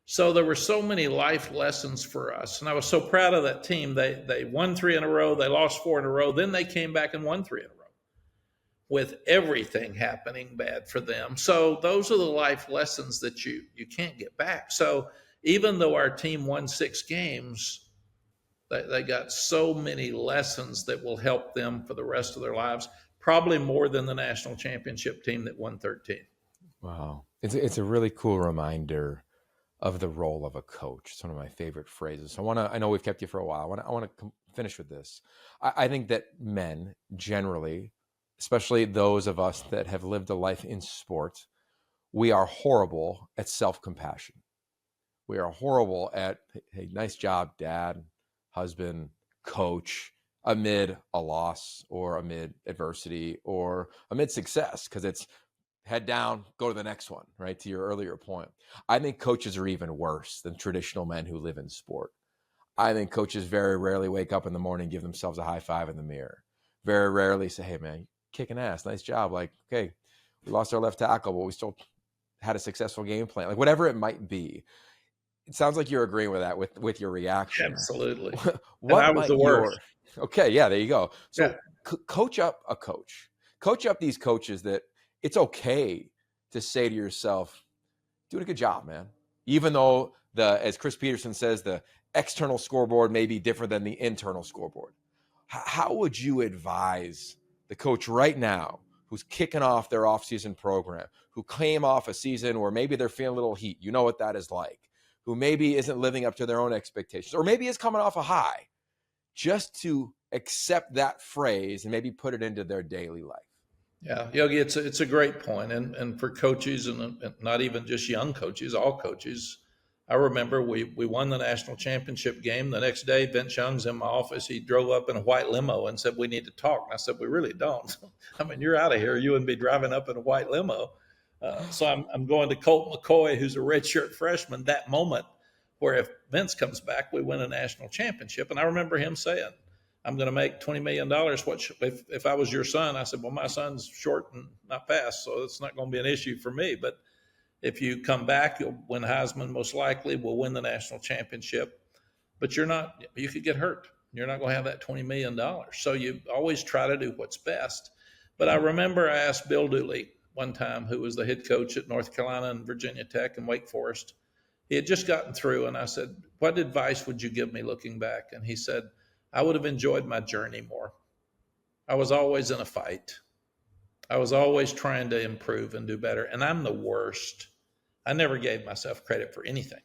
So there were so many life lessons for us. And I was so proud of that team. They won 3 in a row. They lost 4 in a row. Then they came back and won 3 in a row with everything happening bad for them. So those are the life lessons that you can't get back. So even though our team won 6 games, they got so many lessons that will help them for the rest of their lives, probably more than the national championship team that won 13. Wow. It's a really cool reminder of the role of a coach. It's one of my favorite phrases. So I know we've kept you for a while. I want to finish with this. I think that men generally, especially those of us that have lived a life in sport, we are horrible at self-compassion. We are horrible at, hey, nice job, dad, husband, coach, amid a loss or amid adversity or amid success, because it's head down, go to the next one, right? To your earlier point. I think coaches are even worse than traditional men who live in sport. I think coaches very rarely wake up in the morning and give themselves a high five in the mirror. Very rarely say, hey, man, kicking ass, nice job. Like, okay, we lost our left tackle, but we still had a successful game plan. Like, whatever it might be. it sounds like you're agreeing with that with your reaction. Absolutely. And I What was the might worst. okay, yeah, there you go. Yeah. So coach up a coach. Coach up these coaches that it's okay to say to yourself, doing a good job, man. Even though as Chris Peterson says, the external scoreboard may be different than the internal scoreboard. How would you advise the coach right now who's kicking off their offseason program, who came off a season where maybe they're feeling a little heat? You know what that is like. Who maybe isn't living up to their own expectations, or maybe is coming off a high, just to accept that phrase and maybe put it into their daily life. Yeah, Yogi, it's a great point, and for coaches and not even just young coaches, all coaches. I remember we won the national championship game. The next day, Vince Young's in my office. He drove up in a white limo and said, "We need to talk." And I said, "We really don't. I mean, you're out of here. You wouldn't be driving up in a white limo." So I'm going to Colt McCoy, who's a redshirt freshman. That moment where if Vince comes back, we win a national championship, and I remember him saying, "I'm going to make $20 million. What if I was your son?" I said, "Well, my son's short and not fast, so it's not going to be an issue for me. But if you come back, you'll win Heisman most likely. We'll win the national championship. But you could get hurt. You're not going to have that $20 million. So you always try to do what's best." But I remember I asked Bill Dooley one time, who was the head coach at North Carolina and Virginia Tech and Wake Forest. He had just gotten through, and I said, "What advice would you give me looking back?" And he said, "I would have enjoyed my journey more. I was always in a fight. I was always trying to improve and do better. And I'm the worst. I never gave myself credit for anything.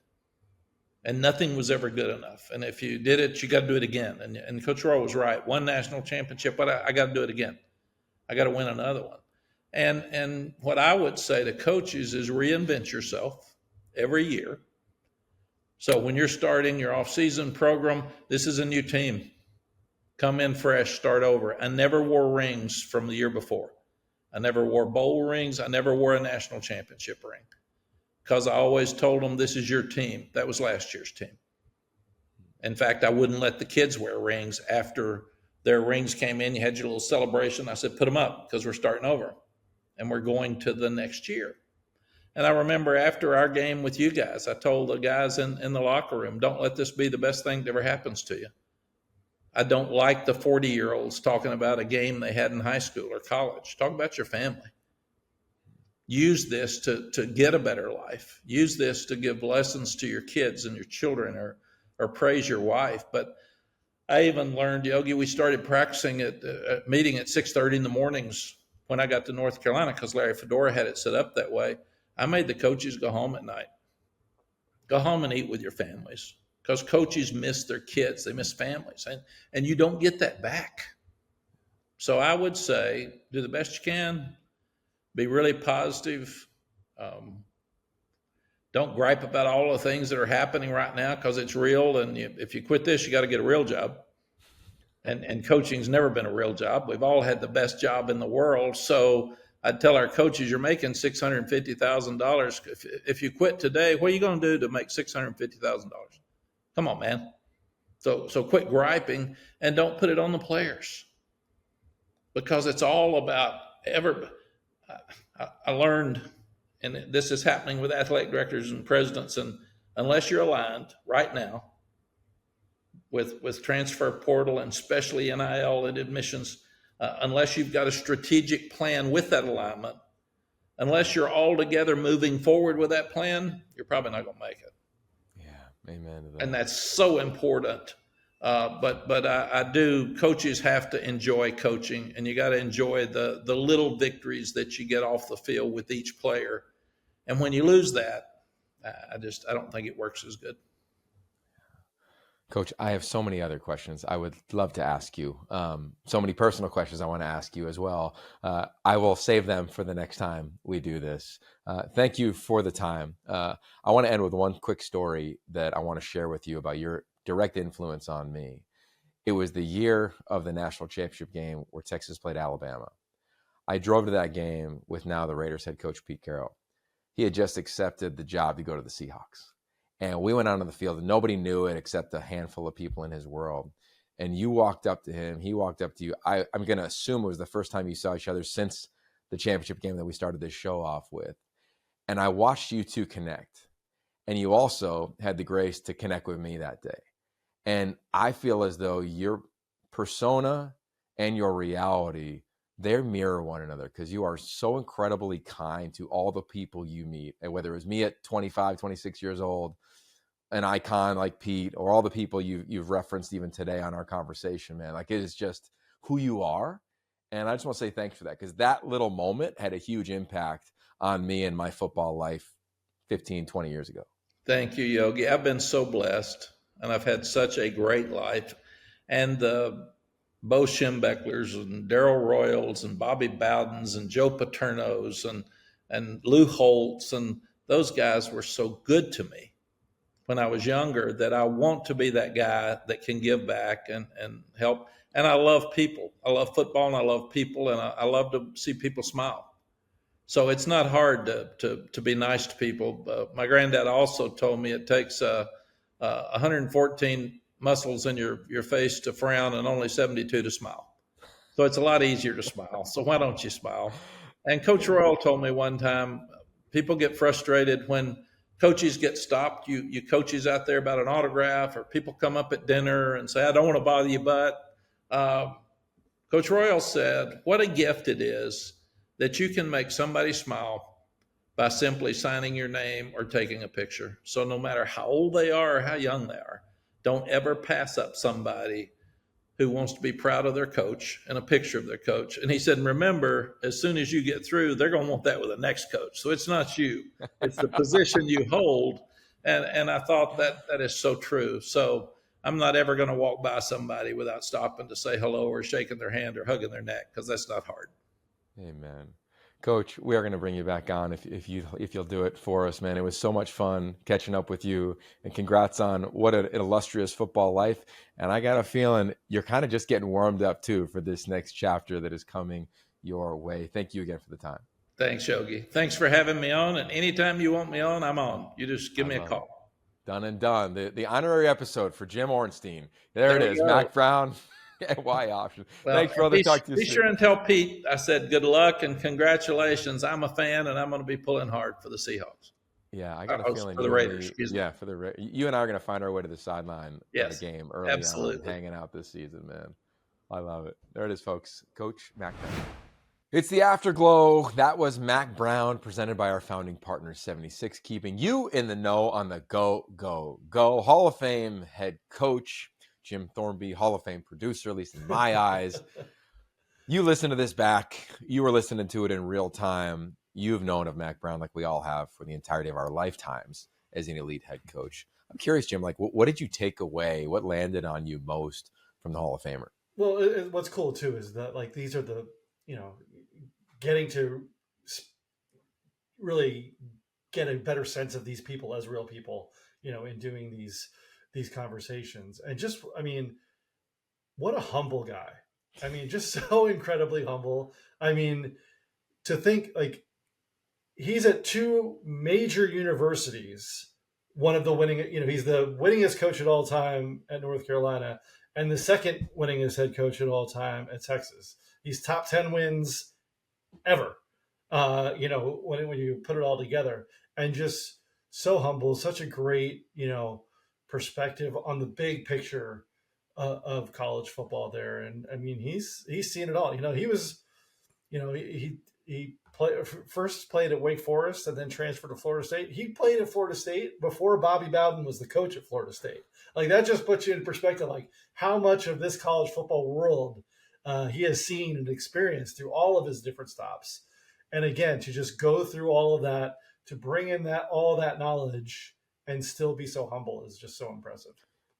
And nothing was ever good enough. And if you did it, you got to do it again." And Coach Roy was right. One national championship, but I got to do it again. I got to win another one. And what I would say to coaches is reinvent yourself every year. So when you're starting your off-season program, this is a new team. Come in fresh, start over. I never wore rings from the year before. I never wore bowl rings. I never wore a national championship ring because I always told them, "This is your team." That was last year's team. In fact, I wouldn't let the kids wear rings after their rings came in. You had your little celebration. I said, "Put them up because we're starting over and we're going to the next year." And I remember after our game with you guys, I told the guys in the locker room, "Don't let this be the best thing that ever happens to you." I don't like the 40-year-olds talking about a game they had in high school or college. Talk about your family. Use this to get a better life. Use this to give lessons to your kids and your children, or praise your wife. But I even learned, Yogi, we started practicing at a meeting at 6:30 in the mornings when I got to North Carolina because Larry Fedora had it set up that way. I made the coaches go home at night. Go home and eat with your families because coaches miss their kids. They miss families. And you don't get that back. So I would say do the best you can. Be really positive. Don't gripe about all the things that are happening right now because it's real. And if you quit this, you got to get a real job. And coaching's never been a real job. We've all had the best job in the world. So I'd tell our coaches, you're making $650,000. If you quit today, what are you going to do to make $650,000? Come on, man. So quit griping and don't put it on the players because it's all about I learned, and this is happening with athletic directors and presidents, and unless you're aligned right now with transfer portal and especially NIL and admissions, unless you've got a strategic plan with that alignment, unless you're all together moving forward with that plan, you're probably not going to make it. Yeah, amen to that. And that's so important. But I do. Coaches have to enjoy coaching, and you got to enjoy the little victories that you get off the field with each player. And when you lose that, I don't think it works as good. Coach, I have so many other questions I would love to ask you. So many personal questions I want to ask you as well. I will save them for the next time we do this. Thank you for the time. I want to end with one quick story that I want to share with you about your direct influence on me. It was the year of the national championship game where Texas played Alabama. I drove to that game with now the Raiders head coach, Pete Carroll. He had just accepted the job to go to the Seahawks. And we went out on the field and nobody knew it except a handful of people in his world. And you walked up to him. He walked up to you. I'm going to assume it was the first time you saw each other since the championship game that we started this show off with. And I watched you two connect. And you also had the grace to connect with me that day. And I feel as though your persona and your reality, they mirror one another, because you are so incredibly kind to all the people you meet. And whether it was me at 25, 26 years old, an icon like Pete, or all the people you've referenced even today on our conversation, man, like, it is just who you are. And I just want to say thanks for that, because that little moment had a huge impact on me and my football life 15, 20 years ago. Thank you, Yogi. I've been so blessed, and I've had such a great life. And the Bo Schembechlers and Darrell Royals and Bobby Bowdens and Joe Paternos and Lou Holtz, and those guys were so good to me when I was younger that I want to be that guy that can give back and help. And I love people. I love football, and I love people, and I love to see people smile. So it's not hard to be nice to people. My granddad also told me it takes 114 muscles in your face to frown and only 72 to smile. So it's a lot easier to smile. So why don't you smile? And Coach Royal told me one time, people get frustrated when coaches get stopped. You coaches out there about an autograph, or people come up at dinner and say, I don't want to bother you, but Coach Royal said, what a gift it is that you can make somebody smile by simply signing your name or taking a picture. So no matter how old they are or how young they are, don't ever pass up somebody who wants to be proud of their coach and a picture of their coach. And he said, remember, as soon as you get through, they're going to want that with the next coach. So it's not you, it's the position you hold. And I thought that is so true. So I'm not ever going to walk by somebody without stopping to say hello or shaking their hand or hugging their neck, because that's not hard. Amen. Coach, we are going to bring you back on if you'll do it for us, man. It was so much fun catching up with you, and congrats on what an illustrious football life. And I got a feeling you're kind of just getting warmed up too for this next chapter that is coming your way. Thank you again for the time. Thanks, Yogi. Thanks for having me on. And anytime you want me on, I'm on. You just give me a call. Done and done. The honorary episode for Jim Ornstein. There it is. Go. Mack Brown. Y option. Well, thanks, brother. Talk to you soon. Be soon. sure and tell Pete I said good luck and congratulations. I'm a fan, and I'm going to be pulling hard for the Seahawks. Yeah, I got a feeling for the Raiders. You and I are going to find our way to the sideline of the game early on, hanging out this season, man. I love it. There it is, folks. Coach Mack Brown. It's the Afterglow. That was Mack Brown, presented by our founding partner, 76, keeping you in the know on the go, go, go. Hall of Fame head coach Jim Thornby, Hall of Fame producer, at least in my eyes. You listen to this back. You were listening to it in real time. You've known of Mack Brown, like we all have, for the entirety of our lifetimes as an elite head coach. I'm curious, Jim, like what did you take away? What landed on you most from the Hall of Famer? Well, what's cool too is that, like, these are the, getting to really get a better sense of these people as real people, in doing these conversations. And just, what a humble guy. Just so incredibly humble. To think, like, he's at two major universities, one of the he's the winningest coach at all time at North Carolina, and the second winningest head coach at all time at Texas. He's top 10 wins ever, when you put it all together. And just so humble, such a great, perspective on the big picture of college football there. And he's seen it all. He was, he first played at Wake Forest and then transferred to Florida State. He played at Florida State before Bobby Bowden was the coach at Florida State. Like, that just puts you in perspective, like how much of this college football world he has seen and experienced through all of his different stops. And again, to just go through all of that, to bring in all that knowledge and still be so humble is just so impressive.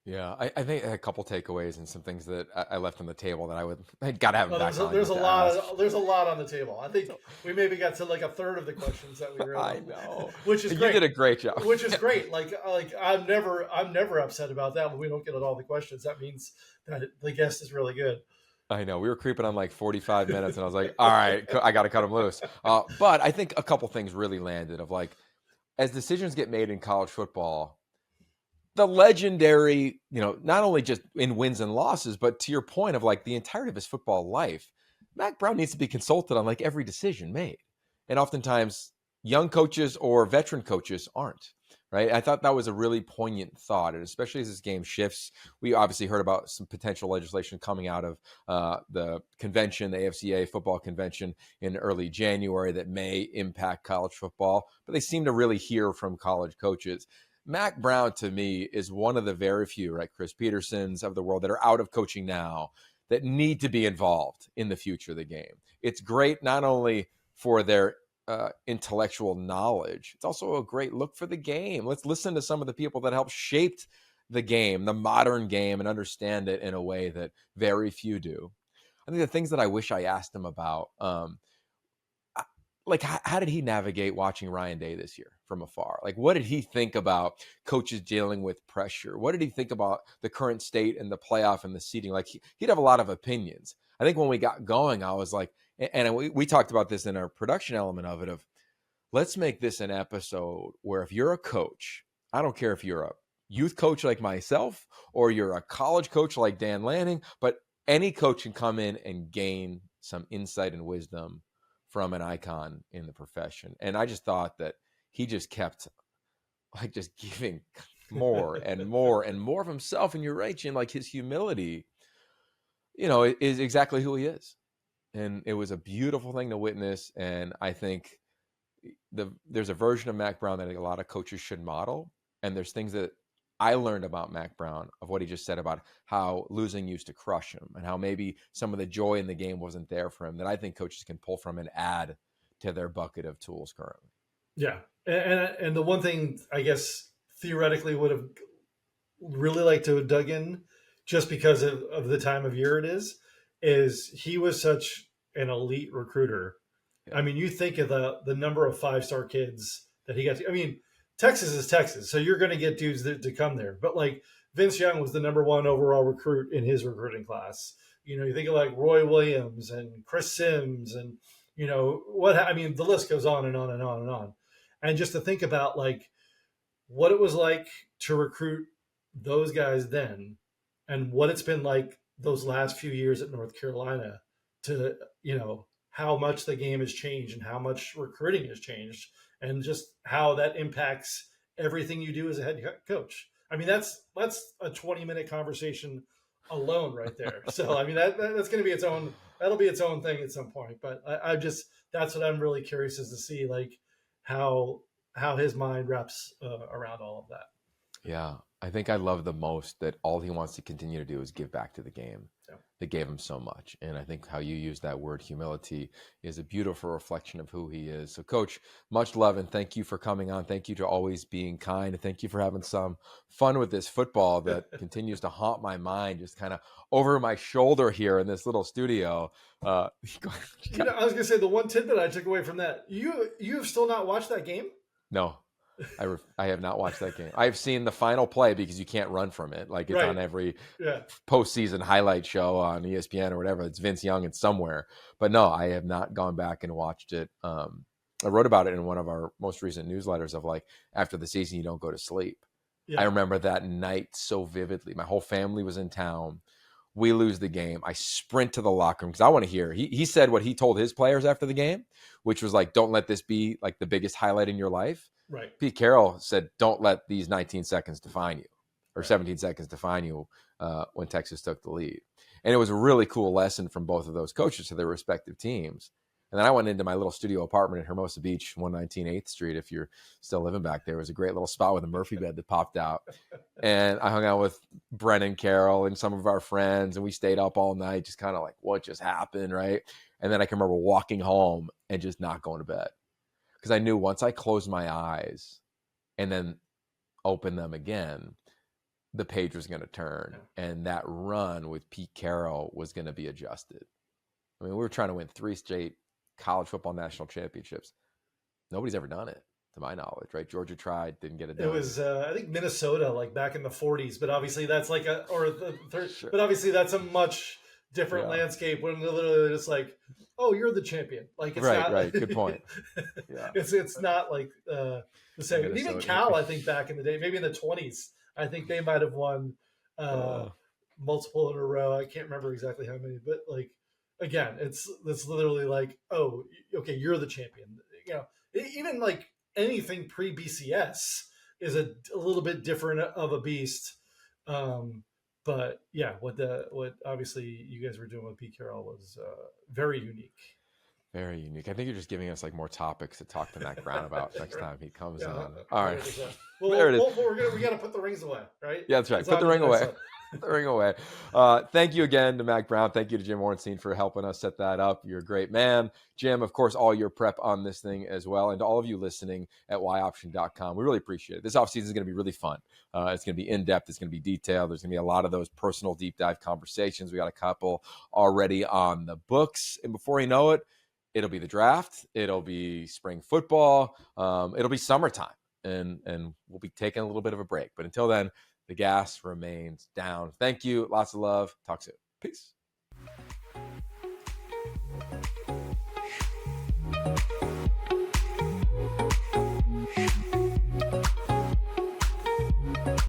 Yeah, I think a couple takeaways and some things that I left on the table that I got to have him back on. There's a lot on the table. I think we maybe got to like a third of the questions that we were. I know, which is great. You did a great job. Which is great. Like I'm never upset about that when we don't get at all the questions. That means that the guest is really good. I know. We were creeping on like 45 minutes, and I was like, all right, I got to cut him loose. But I think a couple things really landed of, like, as decisions get made in college football, the legendary, not only just in wins and losses, but to your point of, like, the entirety of his football life, Mack Brown needs to be consulted on, like, every decision made. And oftentimes young coaches or veteran coaches aren't. right? I thought that was a really poignant thought, and especially as this game shifts. We obviously heard about some potential legislation coming out of the convention, the AFCA football convention in early January that may impact college football, but they seem to really hear from college coaches. Mack Brown, to me, is one of the very few, right, Chris Petersons of the world that are out of coaching now that need to be involved in the future of the game. It's great not only for their intellectual knowledge, it's also a great look for the game. Let's listen to some of the people that helped shape the game, the modern game, and understand it in a way that very few do. I think the things that I wish I asked him about, like how did he navigate watching Ryan Day this year from afar? Like, what did he think about coaches dealing with pressure? What did he think about the current state and the playoff and the seeding? Like, he'd have a lot of opinions. I think when we got going, I was like, and we talked about this in our production element of it, of let's make this an episode where if you're a coach, I don't care if you're a youth coach like myself or you're a college coach like Dan Lanning, but any coach can come in and gain some insight and wisdom from an icon in the profession. And I just thought that he just kept like just giving more and more and more of himself. And you're right, Jim, like his humility, is exactly who he is. And it was a beautiful thing to witness. And I think there's a version of Mack Brown that a lot of coaches should model. And there's things that I learned about Mack Brown of what he just said about how losing used to crush him and how maybe some of the joy in the game wasn't there for him that I think coaches can pull from and add to their bucket of tools currently. Yeah. And the one thing I guess theoretically would have really liked to have dug in just because of the time of year it is he was such an elite recruiter. Yeah. I mean, you think of the number of 5-star kids that he got to, I mean, Texas is Texas, so you're going to get dudes to come there. But like Vince Young was the number 1 overall recruit in his recruiting class. You think of like Roy Williams and Chris Sims and the list goes on and on and on and on. And just to think about like what it was like to recruit those guys then and what it's been like those last few years at North Carolina to, how much the game has changed and how much recruiting has changed and just how that impacts everything you do as a head coach. I mean, that's a 20-minute conversation alone right there. So, I mean, that's going to be that'll be its own thing at some point. But that's what I'm really curious is to see like how his mind wraps around all of that. Yeah. I think I love the most that all he wants to continue to do is give back to the game that gave him so much. And I think how you use that word humility is a beautiful reflection of who he is. So Coach, much love and thank you for coming on. Thank you to always being kind. And thank you for having some fun with this football that continues to haunt my mind, just kind of over my shoulder here in this little studio. I was going to say the one tidbit I took away from that, you have still not watched that game? No. I have not watched that game. I've seen the final play because you can't run from it. Like it's on every postseason highlight show on ESPN or whatever. It's Vince Young and somewhere. But no, I have not gone back and watched it. I wrote about it in one of our most recent newsletters of like, after the season, you don't go to sleep. Yeah. I remember that night so vividly. My whole family was in town. We lose the game. I sprint to the locker room because I want to hear. He said what he told his players after the game, which was like, don't let this be like the biggest highlight in your life. Right. Pete Carroll said, don't let these 19 seconds define you or 17 seconds define you when Texas took the lead. And it was a really cool lesson from both of those coaches to their respective teams. And then I went into my little studio apartment in Hermosa Beach, 119 8th Street. If you're still living back there, it was a great little spot with a Murphy bed that popped out. And I hung out with Brennan Carroll and some of our friends, and we stayed up all night, just kind of like, what just happened, right? And then I can remember walking home and just not going to bed. Because I knew once I closed my eyes and then opened them again, the page was going to turn. And that run with Pete Carroll was going to be adjusted. I mean, we were trying to win 3 straight college football national championships. Nobody's ever done it, to my knowledge, right? Georgia tried, didn't get it done. It was, I think, Minnesota, like back in the 40s. But obviously that's like but obviously that's a much different landscape when literally it's like, oh, you're the champion. Like it's not right. Good point. Yeah, it's not like the same. And even Cal, I think back in the day, maybe in the 20s, I think they might have won multiple in a row. I can't remember exactly how many, but like again, it's literally like, oh, okay, you're the champion. Even like anything pre BCS, is a little bit different of a beast. But yeah, what obviously you guys were doing with Pete Carroll was very unique. Very unique. I think you're just giving us like more topics to talk to Mack Brown about next time he comes Yeah, on. All right. 100%. Well, There it is. we got to put the rings away, right? Yeah, that's right. It's Put the on to ring next away. one. Put the ring away. Thank you again to Mack Brown. Thank you to Jim Ornstein for helping us set that up. You're a great man. Jim, of course, all your prep on this thing as well. And to all of you listening at yoption.com, we really appreciate it. This offseason is going to be really fun. It's going to be in-depth. It's going to be detailed. There's going to be a lot of those personal deep dive conversations. We got a couple already on the books. And before you know it, it'll be the draft. It'll be spring football. It'll be summertime. And we'll be taking a little bit of a break. But until then, the gas remains down. Thank you. Lots of love. Talk soon. Peace.